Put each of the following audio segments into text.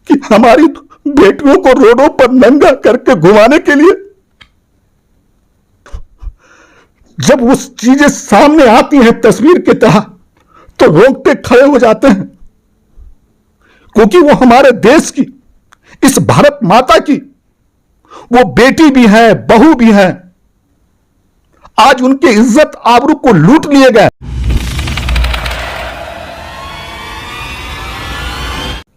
कि हमारी बेटियों को रोडों पर नंगा करके घुमाने के लिए जब वो चीजें सामने आती हैं तस्वीर की तरह तो रोंगटे खड़े हो जाते हैं, क्योंकि वो हमारे देश की, इस भारत माता की वो बेटी भी है, बहू भी है। आज उनकी इज्जत आबरू को लूट लिए गए।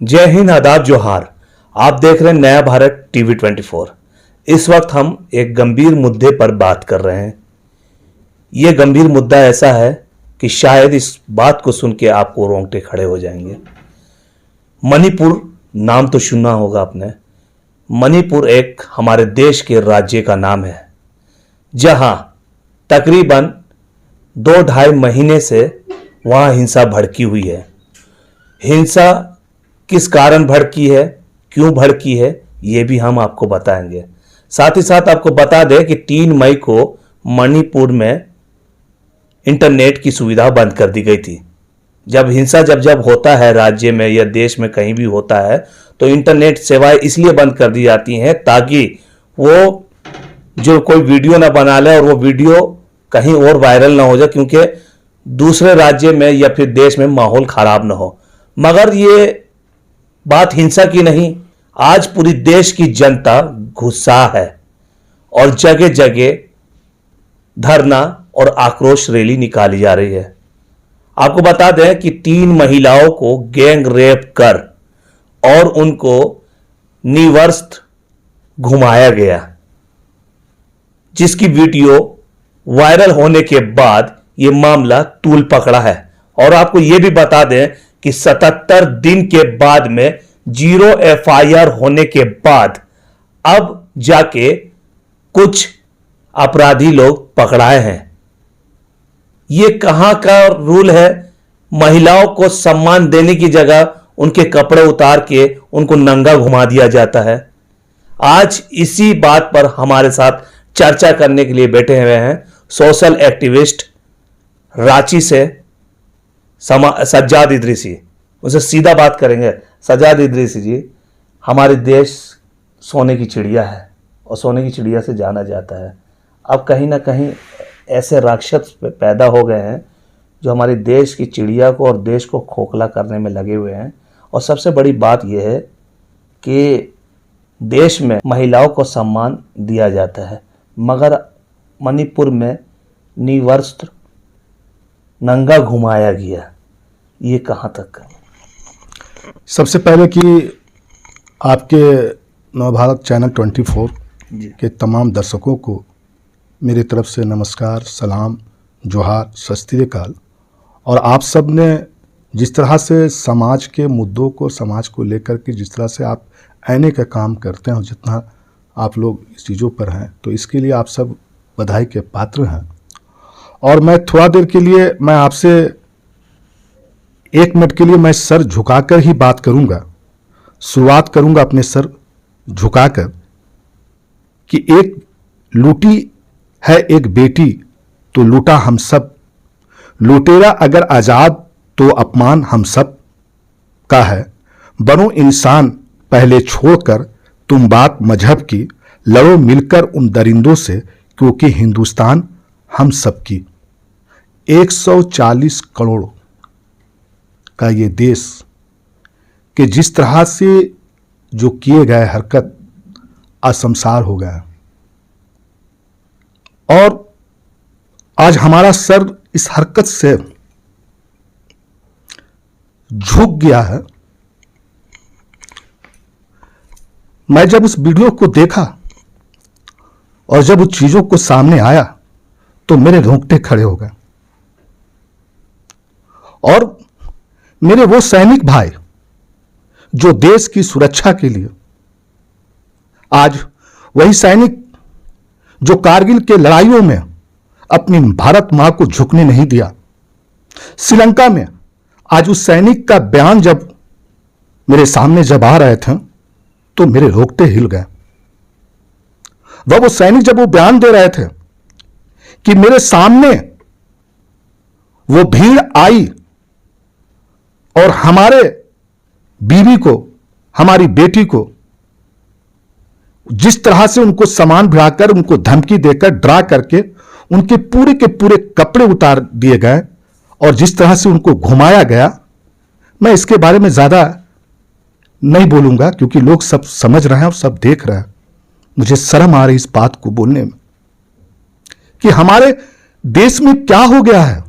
जय हिंद, आदाब, जोहार। आप देख रहे हैं नया भारत टीवी 24। इस वक्त हम एक गंभीर मुद्दे पर बात कर रहे हैं। यह गंभीर मुद्दा ऐसा है कि शायद इस बात को सुन के आपको रोंगटे खड़े हो जाएंगे। मणिपुर नाम तो सुना होगा आपने। मणिपुर एक हमारे देश के राज्य का नाम है, जहां तकरीबन 2-2.5 महीने से वहां हिंसा भड़की हुई है। हिंसा किस कारण भड़की है, क्यों भड़की है, यह भी हम आपको बताएंगे। साथ ही साथ आपको बता दें कि 3 मई को मणिपुर में इंटरनेट की सुविधा बंद कर दी गई थी। जब हिंसा जब होता है राज्य में या देश में कहीं भी होता है तो इंटरनेट सेवाएं इसलिए बंद कर दी जाती हैं ताकि वो जो कोई वीडियो ना बना ले और वो वीडियो कहीं और वायरल ना हो जाए, क्योंकि दूसरे राज्य में या फिर देश में माहौल खराब ना हो। मगर ये बात हिंसा की नहीं, आज पूरी देश की जनता गुस्सा है और जगह जगह धरना और आक्रोश रैली निकाली जा रही है। आपको बता दें कि 3 महिलाओं को गैंग रेप कर और उनको निर्वस्त्र घुमाया गया, जिसकी वीडियो वायरल होने के बाद यह मामला तूल पकड़ा है। और आपको यह भी बता दें कि 77 दिन के बाद में 0 FIR होने के बाद अब जाके कुछ अपराधी लोग पकड़ाए हैं। यह कहां का रूल है? महिलाओं को सम्मान देने की जगह उनके कपड़े उतार के उनको नंगा घुमा दिया जाता है। आज इसी बात पर हमारे साथ चर्चा करने के लिए बैठे हुए हैं सोशल एक्टिविस्ट रांची से सज्जाद इदरीसी। उनसे सीधा बात करेंगे। सज्जाद इदरीसी जी, हमारे देश सोने की चिड़िया है और सोने की चिड़िया से जाना जाता है। अब कहीं ना कहीं ऐसे राक्षस पैदा हो गए हैं जो हमारे देश की चिड़िया को और देश को खोखला करने में लगे हुए हैं। और सबसे बड़ी बात यह है कि देश में महिलाओं को सम्मान दिया जाता है, मगर मणिपुर में निर्वस्त्र नंगा घुमाया गया। ये कहां तक? सबसे पहले कि आपके नवभारत चैनल 24 के तमाम दर्शकों को मेरी तरफ से नमस्कार, सलाम, जोहार, सत श्री अकाल। और आप सब ने जिस तरह से समाज के मुद्दों को, समाज को लेकर के जिस तरह से आप आने का काम करते हैं और जितना आप लोग इस चीज़ों पर हैं, तो इसके लिए आप सब बधाई के पात्र हैं। और मैं थोड़ा देर के लिए मैं आपसे 1 मिनट के लिए मैं सर झुकाकर ही बात करूंगा। शुरुआत करूंगा अपने सर झुकाकर कि एक लूटी है एक बेटी तो लूटा हम सब, लुटेरा अगर आजाद तो अपमान हम सब का है। बनो इंसान पहले छोड़कर तुम बात मजहब की, लड़ो मिलकर उन दरिंदों से क्योंकि हिंदुस्तान हम सब की। 140 करोड़ का ये देश कि जिस तरह से जो किए गए हरकत असंसार हो गया। और आज हमारा सर इस हरकत से झुक गया है। मैं जब उस वीडियो को देखा और जब उस चीजों को सामने आया तो मेरे रोंगटे खड़े हो गए। और मेरे वो सैनिक भाई जो देश की सुरक्षा के लिए, आज वही सैनिक जो कारगिल के लड़ाइयों में अपनी भारत मां को झुकने नहीं दिया, श्रीलंका में आज उस सैनिक का बयान जब मेरे सामने जब आ रहे थे तो मेरे रोंगटे हिल गए। वो सैनिक जब वो बयान दे रहे थे कि मेरे सामने वो भीड़ आई और हमारे बीवी को, हमारी बेटी को जिस तरह से उनको सामान भिड़ाकर, उनको धमकी देकर, डरा करके उनके पूरे के पूरे कपड़े उतार दिए गए और जिस तरह से उनको घुमाया गया, मैं इसके बारे में ज्यादा नहीं बोलूंगा क्योंकि लोग सब समझ रहे हैं और सब देख रहे हैं। मुझे शर्म आ रही इस बात को बोलने में कि हमारे देश में क्या हो गया है।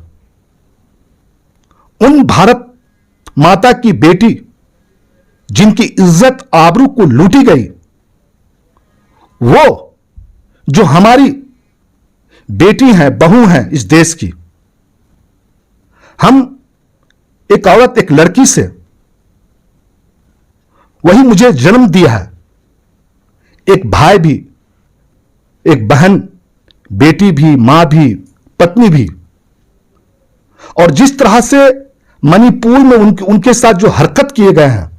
उन भारत माता की बेटी जिनकी इज्जत आबरू को लूटी गई, वो जो हमारी बेटी हैं, बहू हैं इस देश की, हम एक औरत, एक लड़की से, वही मुझे जन्म दिया है, एक भाई भी, एक बहन, बेटी भी, मां भी, पत्नी भी, और जिस तरह से मणिपुर में उनके साथ जो हरकत किए गए हैं,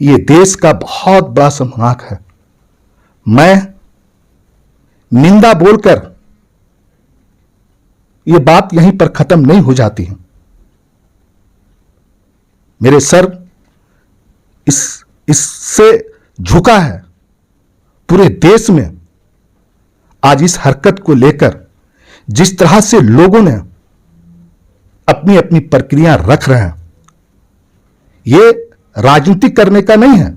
यह देश का बहुत बड़ा शर्मनाक है। मैं निंदा बोलकर यह बात यहीं पर खत्म नहीं हो जाती है। मेरे सर इससे झुका है पूरे देश में। आज इस हरकत को लेकर जिस तरह से लोगों ने अपनी अपनी प्रक्रिया रख रहे हैं, यह राजनीति करने का नहीं है,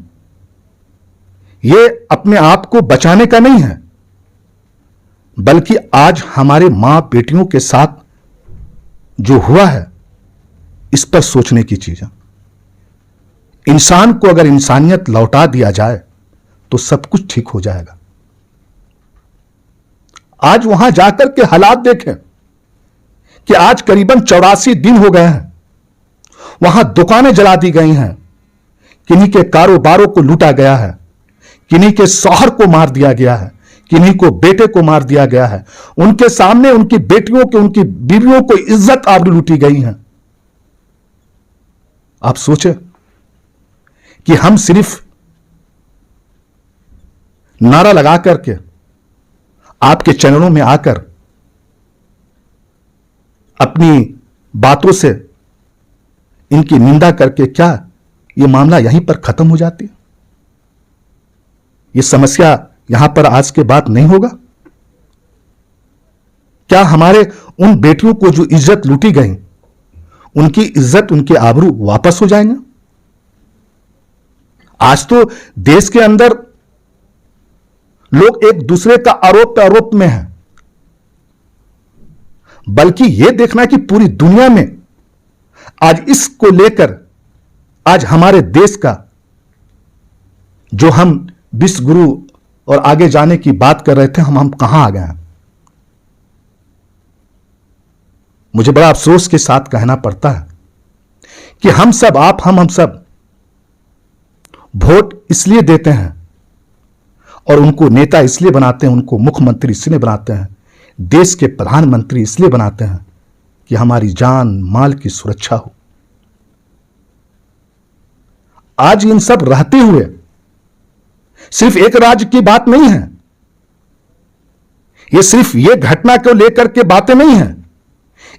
यह अपने आप को बचाने का नहीं है, बल्कि आज हमारे मां बेटियों के साथ जो हुआ है इस पर सोचने की चीज है। इंसान को अगर इंसानियत लौटा दिया जाए तो सब कुछ ठीक हो जाएगा। आज वहां जाकर के हालात देखें कि आज करीबन 84 दिन हो गए हैं, वहां दुकानें जला दी गई हैं, किन्हीं के कारोबारों को लूटा गया है, किन्हीं के शौहर को मार दिया गया है, किन्हीं को बेटे को मार दिया गया है, उनके सामने उनकी बेटियों के, उनकी बीवियों को इज्जत आबरू लूटी गई है। आप सोचे कि हम सिर्फ नारा लगा करके आपके चैनलों में आकर अपनी बातों से इनकी निंदा करके क्या यह मामला यहीं पर खत्म हो जाती है? यह समस्या यहां पर आज के बाद नहीं होगा? क्या हमारे उन बेटियों को जो इज्जत लूटी गई, उनकी इज्जत, उनके आबरू वापस हो जाएंगे? आज तो देश के अंदर लोग एक दूसरे का आरोप पे आरोप में हैं, बल्कि यह देखना कि पूरी दुनिया में आज इसको लेकर आज हमारे देश का जो हम विश्व गुरु और आगे जाने की बात कर रहे थे, हम कहां आ गए हैं। मुझे बड़ा अफसोस के साथ कहना पड़ता है कि हम सब, आप, हम सब वोट इसलिए देते हैं और उनको नेता इसलिए बनाते हैं, उनको मुख्यमंत्री इसलिए बनाते हैं, देश के प्रधानमंत्री इसलिए बनाते हैं कि हमारी जान माल की सुरक्षा हो। आज इन सब रहते हुए सिर्फ एक राज्य की बात नहीं है, यह सिर्फ यह घटना को लेकर के बातें नहीं है।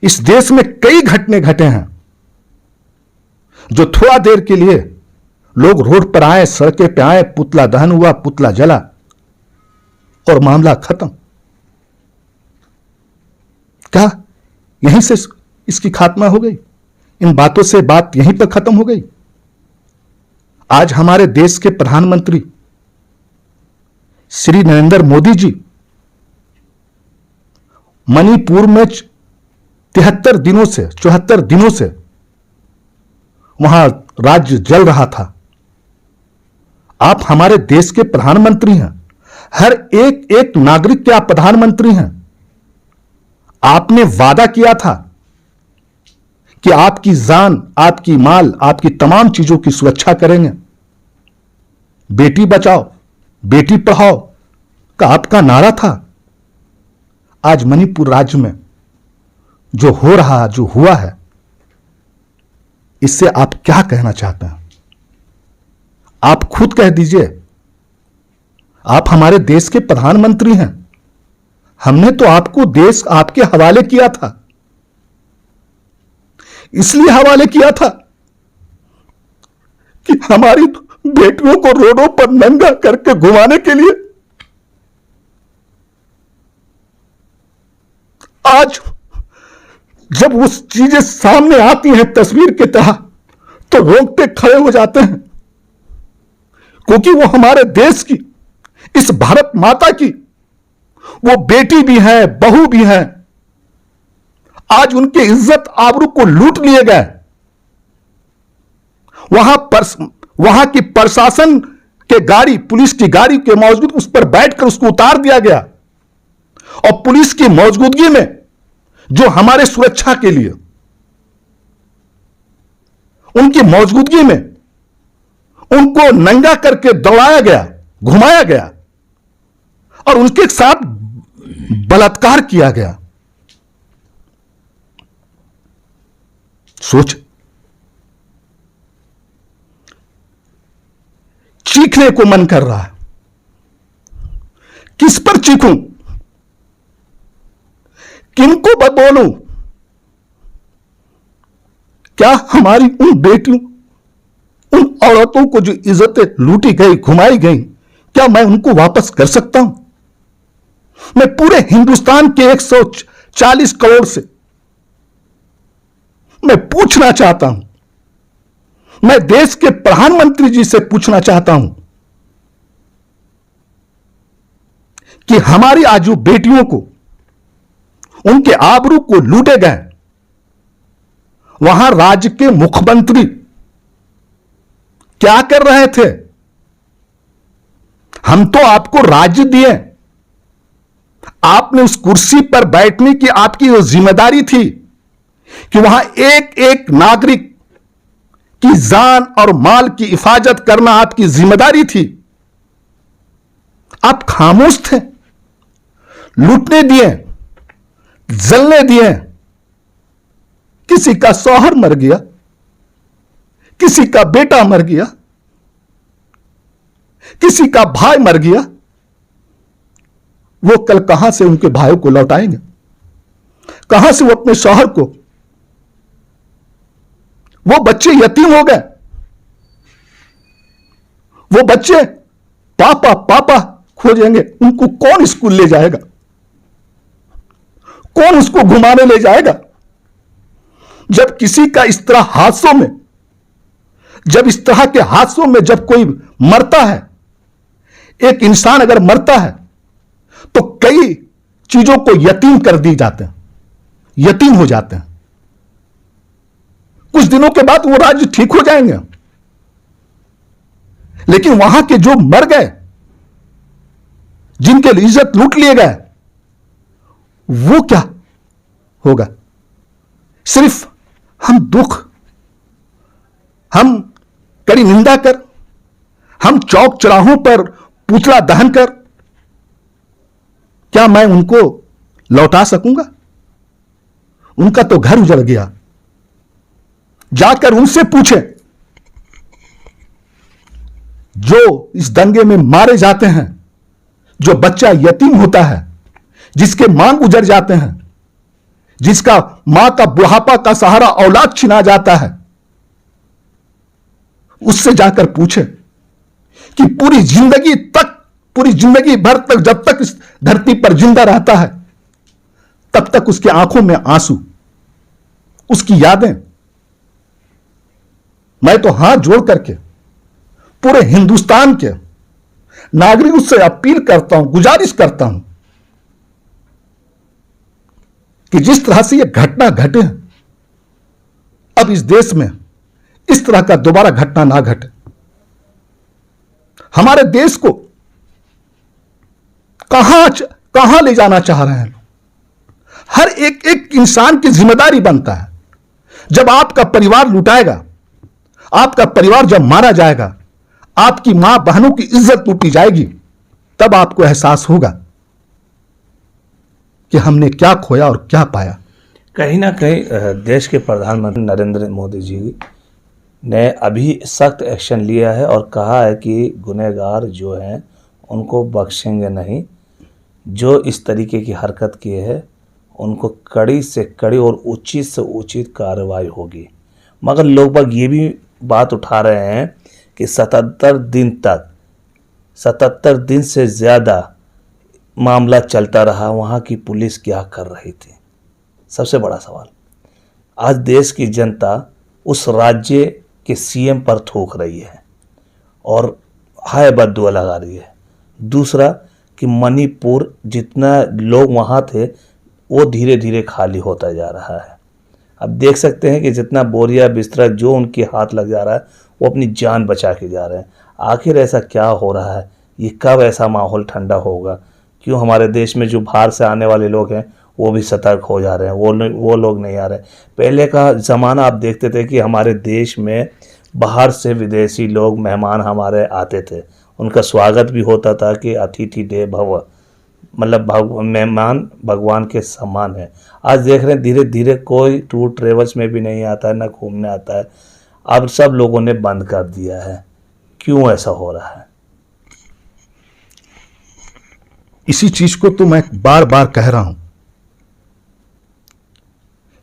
इस देश में कई घटने घटे हैं जो थोड़ा देर के लिए लोग रोड पर आए, सड़कें पे आए, पुतला दहन हुआ, पुतला जला और मामला खत्म। क्या यहीं से इसकी खात्मा हो गई? इन बातों से बात यहीं पर खत्म हो गई? आज हमारे देश के प्रधानमंत्री श्री नरेंद्र मोदी जी मणिपुर में 74 दिनों से वहां राज्य जल रहा था। आप हमारे देश के प्रधानमंत्री हैं, हर एक नागरिक के आप प्रधानमंत्री हैं। आपने वादा किया था कि आपकी जान, आपकी माल, आपकी तमाम चीजों की सुरक्षा करेंगे। बेटी बचाओ, बेटी पढ़ाओ का आपका नारा था। आज मणिपुर राज्य में जो हो रहा, जो हुआ है, इससे आप क्या कहना चाहते हैं? आप खुद कह दीजिए। आप हमारे देश के प्रधानमंत्री हैं, हमने तो आपको देश आपके हवाले किया था, इसलिए हवाले किया था कि हमारी बेटियों को रोडों पर नंगा करके घुमाने के लिए आज जब वो चीजें सामने आती हैं तस्वीर की तरह तो रोंगटे खड़े हो जाते हैं, क्योंकि वो हमारे देश की, इस भारत माता की वो बेटी भी है, बहू भी है। आज उनकी इज्जत आबरू को लूट लिए गए। वहां की प्रशासन के गाड़ी, पुलिस की गाड़ी के मौजूद उस पर बैठकर उसको उतार दिया गया, और पुलिस की मौजूदगी में जो हमारे सुरक्षा के लिए, उनकी मौजूदगी में उनको नंगा करके दौड़ाया गया, घुमाया गया और उनके साथ बलात्कार किया गया। सोच, चीखने को मन कर रहा है। किस पर चीखूं, किनको बोलूं? क्या हमारी उन बेटियों, उन औरतों को जो इज्जतें लूटी गई, घुमाई गई, क्या मैं उनको वापस कर सकता हूं? मैं पूरे हिंदुस्तान के 140 करोड़ से मैं पूछना चाहता हूं, मैं देश के प्रधानमंत्री जी से पूछना चाहता हूं कि हमारी आजू बेटियों को, उनके आबरू को लूटे गए। वहां राज्य के मुख्यमंत्री क्या कर रहे थे? हम तो आपको राज्य दिए, आपने उस कुर्सी पर बैठने की आपकी वो जिम्मेदारी थी कि वहां एक एक नागरिक की जान और माल की हिफाजत करना आपकी जिम्मेदारी थी। आप खामोश थे, लूटने दिए, जलने दिए। किसी का शौहर मर गया, किसी का बेटा मर गया, किसी का भाई मर गया। वो कल कहां से उनके भाइयों को लौटाएंगे? कहां से वो अपने शौहर को? वो बच्चे यतीम हो गए। वो बच्चे पापा पापा खोजेंगे। उनको कौन स्कूल ले जाएगा? कौन उसको घुमाने ले जाएगा? जब किसी का इस तरह हादसों में, जब इस तरह के हादसों में जब कोई मरता है, एक इंसान अगर मरता है तो कई चीजों को यतीम कर दी जाते हैं, यतीम हो जाते हैं। कुछ दिनों के बाद वो राज्य ठीक हो जाएंगे, लेकिन वहां के जो मर गए, जिनके लिए इज्जत लूट लिए गए, वो क्या होगा? सिर्फ हम दुख, हम कड़ी निंदा कर, हम चौक चौराहों पर पुतला दहन कर, क्या मैं उनको लौटा सकूंगा? उनका तो घर उजड़ गया। जाकर उनसे पूछे, जो इस दंगे में मारे जाते हैं, जो बच्चा यतीम होता है, जिसके मांग उजड़ जाते हैं, जिसका मां का बुढ़ापा का सहारा औलाद छिना जाता है, उससे जाकर पूछे कि पूरी जिंदगी भर तक, जब तक इस धरती पर जिंदा रहता है, तब तक उसकी आंखों में आंसू, उसकी यादें। मैं तो हाथ जोड़ करके पूरे हिंदुस्तान के नागरिकों से अपील करता हूं, गुजारिश करता हूं कि जिस तरह से यह घटना घटे, अब इस देश में इस तरह का दोबारा घटना ना घटे। हमारे देश को कहां ले जाना चाह रहे हैं? हर एक एक इंसान की जिम्मेदारी बनता है। जब आपका परिवार लुटाएगा, आपका परिवार जब मारा जाएगा, आपकी मां बहनों की इज्जत लूटी जाएगी, तब आपको एहसास होगा कि हमने क्या खोया और क्या पाया। कहीं ना कहीं देश के प्रधानमंत्री नरेंद्र मोदी जी ने अभी सख्त एक्शन लिया है और कहा है कि गुनहगार जो हैं उनको बख्शेंगे नहीं। जो इस तरीके की हरकत किए है उनको कड़ी से कड़ी और उचित से उचित कार्रवाई होगी। मगर लोग बाग ये भी बात उठा रहे हैं कि 77 दिन से ज़्यादा मामला चलता रहा, वहाँ की पुलिस क्या कर रही थी? सबसे बड़ा सवाल। आज देश की जनता उस राज्य के सीएम पर थूक रही है और हाय बद्दुआ लगा रही है। दूसरा कि मणिपुर जितना लोग वहाँ थे वो धीरे धीरे खाली होता जा रहा है। अब देख सकते हैं कि जितना बोरिया बिस्तरा जो उनके हाथ लग जा रहा है वो अपनी जान बचा के जा रहे हैं। आखिर ऐसा क्या हो रहा है? ये कब ऐसा माहौल ठंडा होगा? क्यों हमारे देश में जो बाहर से आने वाले लोग हैं वो भी सतर्क हो जा रहे हैं, वो लोग नहीं आ रहे। पहले का ज़माना आप देखते थे कि हमारे देश में बाहर से विदेशी लोग मेहमान हमारे आते थे, उनका स्वागत भी होता था कि अतिथि देव भव, मतलब मेहमान भगवान के समान है। आज देख रहे हैं धीरे धीरे कोई टूर ट्रेवल्स में भी नहीं आता है, ना घूमने आता है। अब सब लोगों ने बंद कर दिया है। क्यों ऐसा हो रहा है? इसी चीज को तो मैं बार बार कह रहा हूं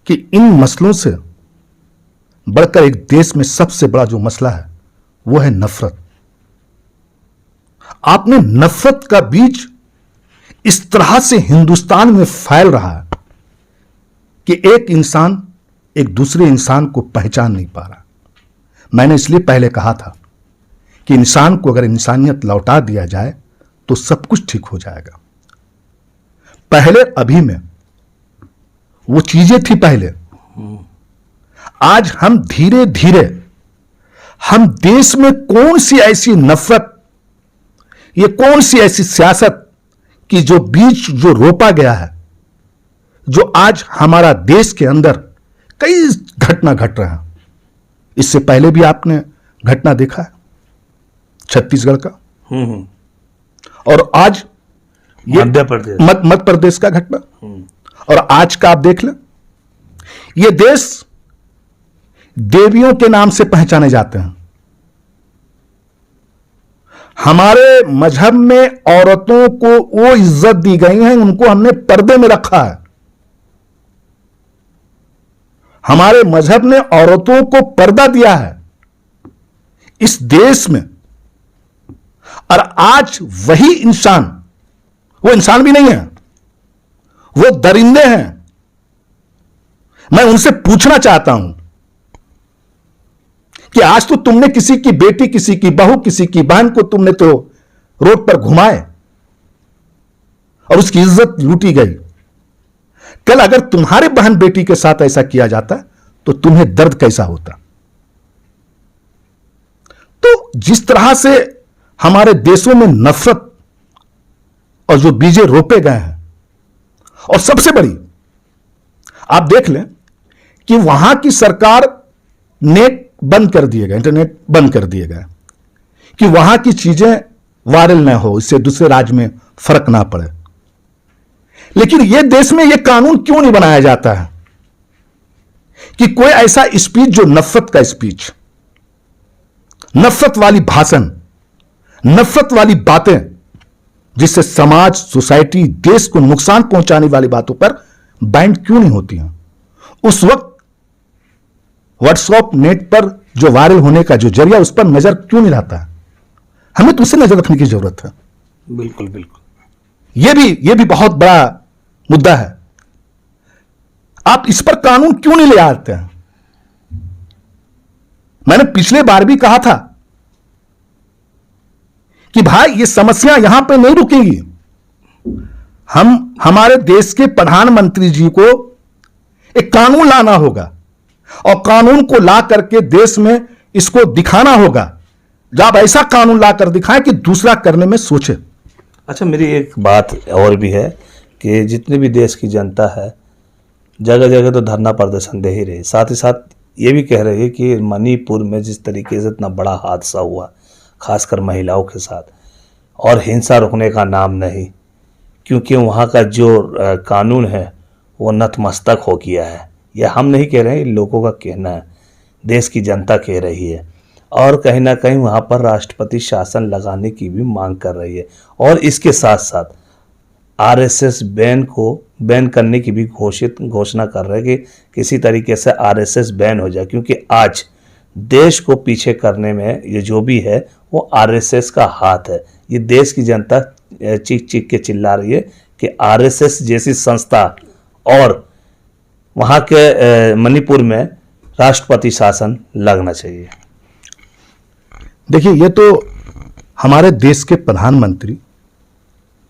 कि इन मसलों से बढ़कर एक देश में सबसे बड़ा जो मसला है वो है नफरत। आपने नफरत का बीज इस तरह से हिंदुस्तान में फैल रहा है कि एक इंसान एक दूसरे इंसान को पहचान नहीं पा रहा। मैंने इसलिए पहले कहा था कि इंसान को अगर इंसानियत लौटा दिया जाए तो सब कुछ ठीक हो जाएगा। पहले अभी में वो चीजें थी पहले। आज हम धीरे धीरे हम देश में कौन सी ऐसी नफरत, ये कौन सी ऐसी सियासत कि जो बीज जो रोपा गया है, जो आज हमारा देश के अंदर कई घटना घट रहे हैं। इससे पहले भी आपने घटना देखा है छत्तीसगढ़ का, और आज मध्य प्रदेश का घटना, और आज का आप देख लें। ये देश देवियों के नाम से पहचाने जाते हैं। हमारे मजहब में औरतों को वो इज्जत दी गई है, उनको हमने पर्दे में रखा है। हमारे मजहब ने औरतों को पर्दा दिया है इस देश में। और आज वही इंसान, वो इंसान भी नहीं है, वो दरिंदे हैं। मैं उनसे पूछना चाहता हूं कि आज तो तुमने किसी की बेटी, किसी की बहू, किसी की बहन को तुमने तो रोड पर घुमाए और उसकी इज्जत लूटी गई। कल अगर तुम्हारे बहन बेटी के साथ ऐसा किया जाता तो तुम्हें दर्द कैसा होता? तो जिस तरह से हमारे देशों में नफरत और जो बीजे रोपे गए हैं, और सबसे बड़ी आप देख लें कि वहां की सरकार नेट बंद कर दिए गए, इंटरनेट बंद कर दिए गए कि वहां की चीजें वायरल ना हो, इससे दूसरे राज्य में फर्क ना पड़े। लेकिन यह देश में यह कानून क्यों नहीं बनाया जाता है कि कोई ऐसा स्पीच जो नफरत का स्पीच, नफरत वाली भाषण, नफरत वाली बातें, जिससे समाज, सोसाइटी, देश को नुकसान पहुंचाने वाली बातों पर बैन क्यों नहीं होती हैं? उस वक्त व्हाट्सएप नेट पर जो वायरल होने का जो जरिया, उस पर नजर क्यों नहीं रहता है? हमें तो उससे नजर रखने की जरूरत है। बिल्कुल बिल्कुल। यह भी बहुत बड़ा मुद्दा है। आप इस पर कानून क्यों नहीं ले आते हैं? मैंने पिछले बार भी कहा था कि भाई ये समस्या यहां पे नहीं रुकेगी। हमारे देश के प्रधानमंत्री जी को एक कानून लाना होगा और कानून को ला करके देश में इसको दिखाना होगा। जब ऐसा कानून ला कर दिखाएं कि दूसरा करने में सोचे। अच्छा, मेरी एक बात और भी है कि जितनी भी देश की जनता है जगह जगह तो धरना प्रदर्शन दे ही रही, साथ ही साथ ये भी कह रही है कि मणिपुर में जिस तरीके से इतना बड़ा हादसा हुआ, खासकर महिलाओं के साथ, और हिंसा रुकने का नाम नहीं, क्योंकि वहाँ का जो कानून है वो नतमस्तक हो गया है। यह हम नहीं कह रहे हैं, लोगों का कहना है, देश की जनता कह रही है। और कहीं ना कहीं वहाँ पर राष्ट्रपति शासन लगाने की भी मांग कर रही है, और इसके साथ साथ आरएसएस बैन करने की भी घोषणा कर रहे हैं कि किसी तरीके से आरएसएस बैन हो जाए। क्योंकि आज देश को पीछे करने में ये जो भी है वो आरएसएस का हाथ है। ये देश की जनता चीख चीख के चिल्ला रही है कि आरएसएस जैसी संस्था और वहां के मणिपुर में राष्ट्रपति शासन लगना चाहिए। देखिए, ये तो हमारे देश के प्रधानमंत्री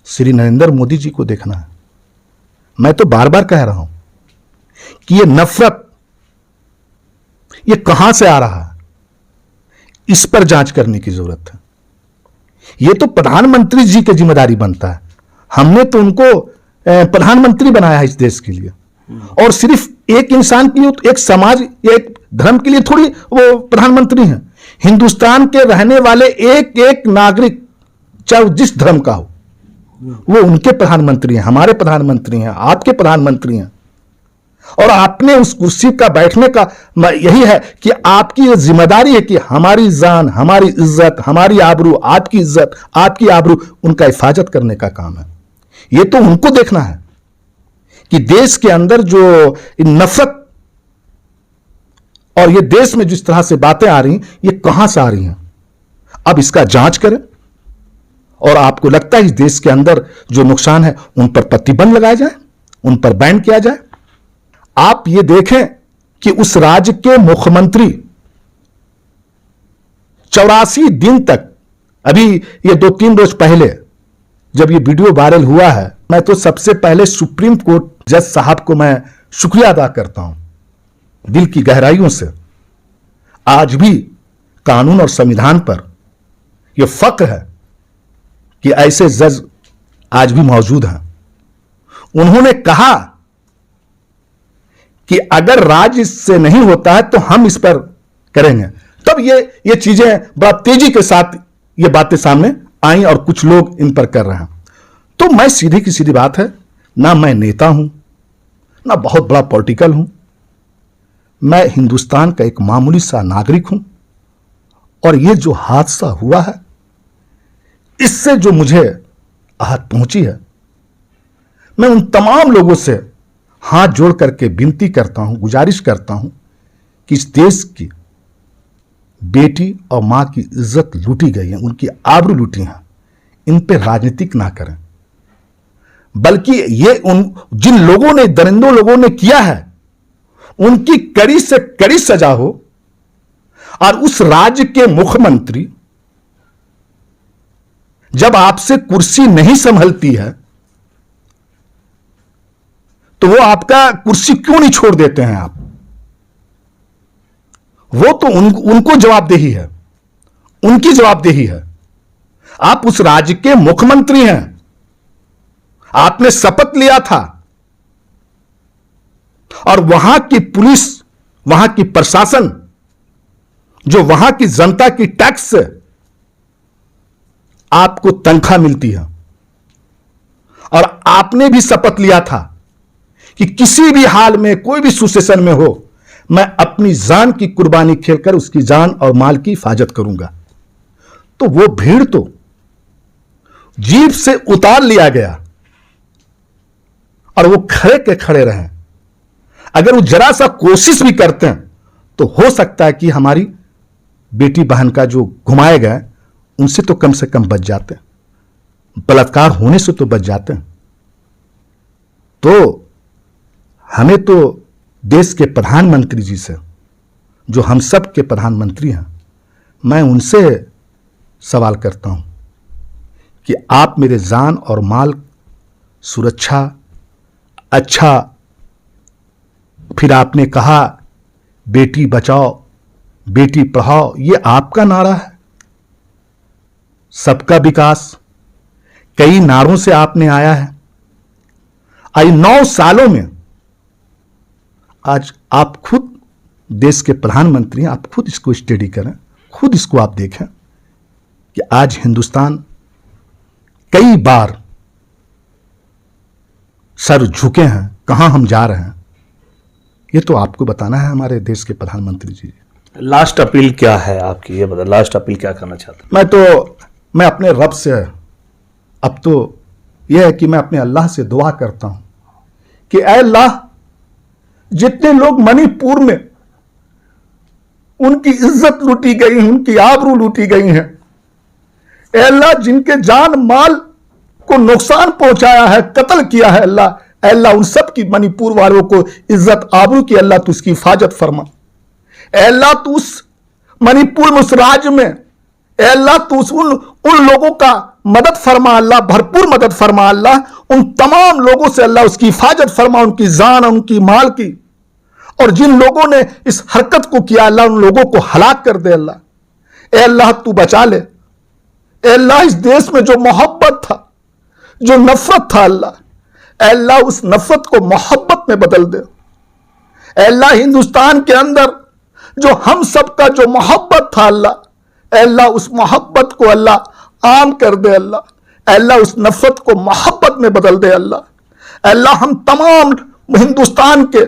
श्री नरेंद्र मोदी जी को देखना है। मैं तो बार बार कह रहा हूं कि ये नफरत ये कहां से आ रहा है, इस पर जांच करने की जरूरत है। ये तो प्रधानमंत्री जी की जिम्मेदारी बनता है। हमने तो उनको प्रधानमंत्री बनाया है इस देश के लिए, और सिर्फ एक इंसान के लिए, एक समाज, एक धर्म के लिए थोड़ी वो प्रधानमंत्री हैं। हिंदुस्तान के रहने वाले एक एक नागरिक, चाहे जिस धर्म का हो, वो उनके प्रधानमंत्री हैं, हमारे प्रधानमंत्री हैं, आपके प्रधानमंत्री हैं। और आपने उस कुर्सी का बैठने का यही है कि आपकी ये जिम्मेदारी है कि हमारी जान, हमारी इज्जत, हमारी आबरू, आपकी इज्जत, आपकी आबरू, उनका हिफाजत करने का काम है। ये तो उनको देखना है कि देश के अंदर जो नफरत और ये देश में जिस तरह से बातें आ रही, ये कहां से आ रही हैं। अब इसका जांच करें, और आपको लगता है इस देश के अंदर जो नुकसान है उन पर प्रतिबंध लगाया जाए, उन पर बैन किया जाए। आप ये देखें कि उस राज्य के मुख्यमंत्री 84 दिन तक, अभी ये 2-3 रोज पहले जब ये वीडियो वायरल हुआ है, मैं तो सबसे पहले सुप्रीम कोर्ट जज साहब को मैं शुक्रिया अदा करता हूं दिल की गहराइयों से। आज भी कानून और संविधान पर यह फक्र है कि ऐसे जज आज भी मौजूद हैं। उन्होंने कहा कि अगर राज्य इससे नहीं होता है तो हम इस पर करेंगे। तब ये चीजें बड़ा तेजी के साथ ये बातें सामने आई और कुछ लोग इन पर कर रहे हैं। तो मैं सीधी की सीधी बात है, ना मैं नेता हूं, ना बहुत बड़ा पॉलिटिकल हूं। मैं हिंदुस्तान का एक मामूली सा नागरिक हूं, और ये जो हादसा हुआ है इससे जो मुझे आहत पहुंची है, मैं उन तमाम लोगों से हाथ जोड़ करके विनती करता हूं, गुजारिश करता हूं कि इस देश की बेटी और मां की इज्जत लूटी गई है, उनकी आबरू लूटी है, इन पे राजनीतिक ना करें। बल्कि ये उन जिन लोगों ने, दरिंदों लोगों ने किया है, उनकी कड़ी से कड़ी सजा हो। और उस राज्य के मुख्यमंत्री जब आपसे कुर्सी नहीं संभलती है तो वो आपका कुर्सी क्यों नहीं छोड़ देते हैं आप? वो तो उनको जवाबदेही है, उनकी जवाबदेही है। आप उस राज्य के मुख्यमंत्री हैं, आपने शपथ लिया था, और वहां की पुलिस, वहां की प्रशासन, जो वहां की जनता की टैक्स से आपको तनख्वाह मिलती है, और आपने भी शपथ लिया था कि किसी भी हाल में, कोई भी सिचुएशन में हो, मैं अपनी जान की कुर्बानी खेलकर उसकी जान और माल की हिफाजत करूंगा। तो वो भीड़ तो जीप से उतार लिया गया और वो खड़े के खड़े रहे। अगर वो जरा सा कोशिश भी करते हैं तो हो सकता है कि हमारी बेटी बहन का जो घुमाए गए उनसे तो कम से कम बच जाते हैं, बलात्कार होने से तो बच जाते हैं। तो हमें तो देश के प्रधानमंत्री जी से, जो हम सब के प्रधानमंत्री हैं, मैं उनसे सवाल करता हूं कि आप मेरे जान और माल सुरक्षा, अच्छा, फिर आपने कहा बेटी बचाओ बेटी पढ़ाओ, ये आपका नारा है। सबका विकास कई नारों से आपने आया है। आई 9 सालों में आज आप खुद देश के प्रधानमंत्री हैं, आप खुद इसको स्टडी करें, खुद इसको आप देखें कि आज हिंदुस्तान कई बार सर झुके हैं, कहां हम जा रहे हैं, ये तो आपको बताना है हमारे देश के प्रधानमंत्री जी। लास्ट अपील क्या है आपकी, ये बता, लास्ट अपील क्या करना चाहते हैं? मैं अपने रब से अब तो यह है कि मैं अपने अल्लाह से दुआ करता हूं कि ऐ अल्लाह, जितने लोग मणिपुर में उनकी इज्जत लूटी गई, उनकी आबरू लूटी गई है। ए अल्लाह, जिनके जान माल को नुकसान पहुंचाया है, कत्ल किया है अल्लाह, ए अल्लाह उन सब की मणिपुर वालों को इज्जत आबरू की अल्लाह तू उसकी हिफाजत फरमा। ए अल्लाह तू उस मणिपुर में, उस राज्य में, ए अल्लाह तू उन लोगों का मदद फरमा अल्लाह, भरपूर मदद फरमा अल्लाह, उन तमाम लोगों से अल्लाह उसकी हिफाजत फरमा, उनकी जान, उनकी माल की। और जिन लोगों ने इस हरकत को किया अल्लाह, उन लोगों को हलाक कर दे अल्लाह। ए अल्लाह तू बचा ले। ए अल्लाह, इस देश में जो मोहब्बत था, जो नफरत था अल्लाह, ए अल्लाह उस नफरत को मोहब्बत में बदल दे। ए अल्लाह, हिंदुस्तान के अंदर जो हम सबका जो मोहब्बत था अल्लाह, ए अल्लाह उस मोहब्बत को अल्लाह आम कर दे अल्लाह। ए अल्लाह, उस नफरत को मोहब्बत में बदल दे अल्लाह। ए अल्लाह, हम तमाम हिंदुस्तान के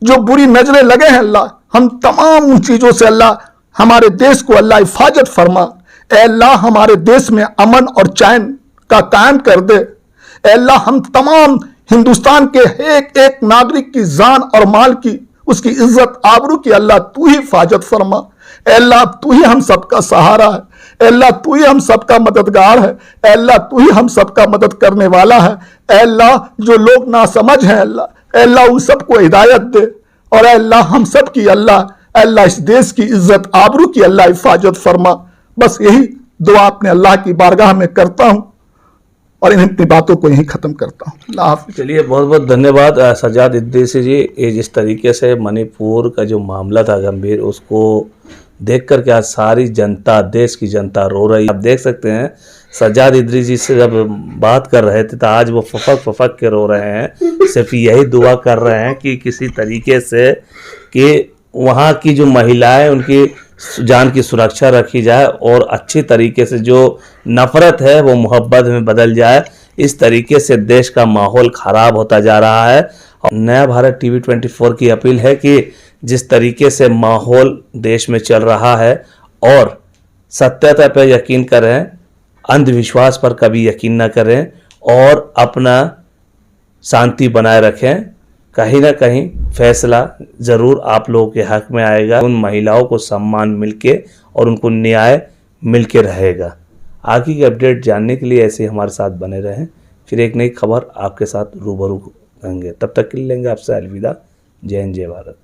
जो बुरी नजरें लगे हैं अल्लाह, हम तमाम उन चीजों से अल्लाह हमारे देश को अल्लाह हिफाजत फरमा। ए अल्लाह, हमारे देश में अमन और चैन का कायम कर दे। ए अल्लाह, हम तमाम हिंदुस्तान के एक एक नागरिक की जान और माल की, उसकी इज्जत आबरू की अल्लाह तू ही हिफाजत फरमा। ए अल्लाह, तू ही हम सबका सहारा है। ए अल्लाह, तू ही हम सबका मददगार है। ए अल्लाह, तू ही हम सबका मदद करने वाला है। ए अल्लाह, जो लोग नासमझ हैं अल्लाह, ए अल्लाह उन सबको हिदायत दे। और ए अल्लाह, हम सब की अल्लाह, ए अल्लाह इस देश की इज्जत आबरू की अल्लाह हिफाजत फरमा। बस यही दुआ अपने अल्लाह की बारगाह में करता हूं और इन अपनी बातों को यहीं खत्म करता हूं। अल्लाह हाफिज। चलिए, बहुत बहुत धन्यवाद सज्जाद इद्रीसी जी। ये जिस तरीके से मणिपुर का जो मामला था गंभीर, उसको देख कर के आज सारी जनता, देश की जनता रो रही है। आप देख सकते हैं सज्जाद इद्रीसी से जब बात कर रहे थे तो आज वो फफक के रो रहे हैं। सिर्फ यही दुआ कर रहे हैं कि किसी तरीके से कि वहाँ की जो महिलाएं, उनकी जान की सुरक्षा रखी जाए और अच्छी तरीके से जो नफरत है वो मोहब्बत में बदल जाए। इस तरीके से देश का माहौल खराब होता जा रहा है। और नया भारत टीवी 24 की अपील है कि जिस तरीके से माहौल देश में चल रहा है, और सत्यता पर यकीन करें, अंधविश्वास पर कभी यकीन न करें और अपना शांति बनाए रखें। कहीं ना कहीं फैसला ज़रूर आप लोगों के हक में आएगा। उन महिलाओं को सम्मान मिलके और उनको न्याय मिलके रहेगा। आगे की अपडेट जानने के लिए ऐसे हमारे साथ बने रहें। फिर एक नई खबर आपके साथ रूबरू होंगे। तब तक के लिए लेंगे आपसे अलविदा। जय हिंद, जय भारत।